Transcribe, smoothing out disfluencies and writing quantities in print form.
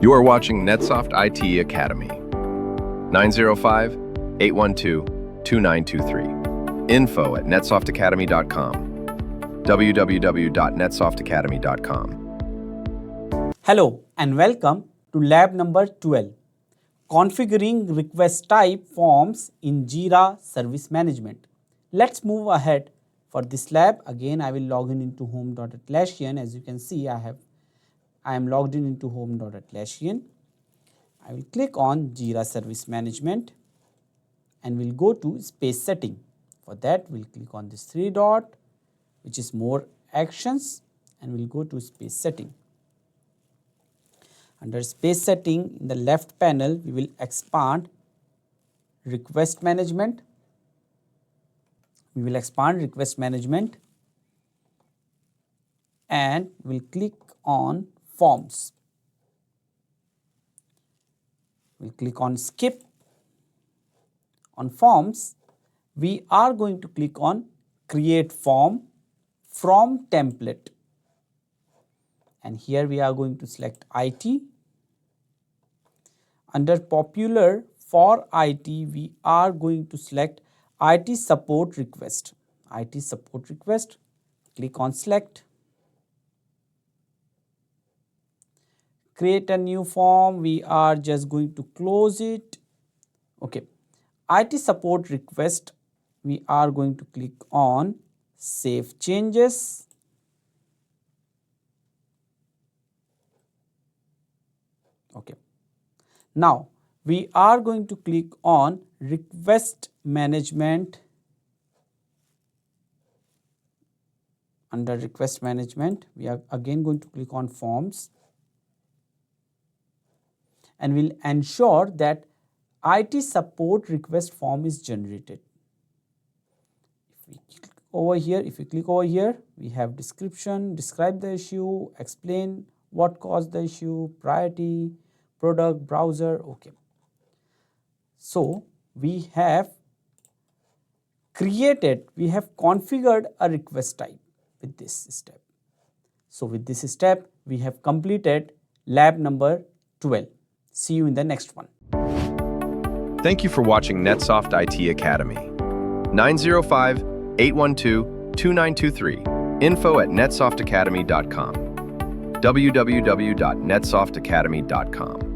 You are watching NetSoft IT Academy. 905-812-2923. Info at netsoftakademy.com. www.netsoftakademy.com. Hello and welcome to lab number 12, configuring request type forms in Jira Service Management. Let's move ahead. For this lab, again I will log in into home.atlassian. As you can see, I am logged in into home.atlassian. I will click on Jira Service Management and we'll go to space setting. For that, we'll click on this three dot, which is more actions, and we'll go to space setting. Under space setting, in the left panel, we will expand request management. We will expand request management and we'll click on forms. We'll click on skip. On forms, we are going to click on create form from template. And here we are going to select IT. Under popular for IT, we are going to select IT support request. IT support request, click on select. Create a new form, we are just going to close it. Okay. IT support request, we are going to click on save changes. Okay. Now we are going to click on request management. Under request management, we are again going to click on forms and we'll ensure that IT support request form is generated. If we click over here, we have description, describe the issue, explain what caused the issue, priority, product, browser. Okay. So we have configured a request type with this step. So with this step, we have completed lab number 12. See you in the next one. Thank you for watching NetSoft IT Academy. 905-812-2923. Info at netsoftakademy.com. www.netsoftakademy.com.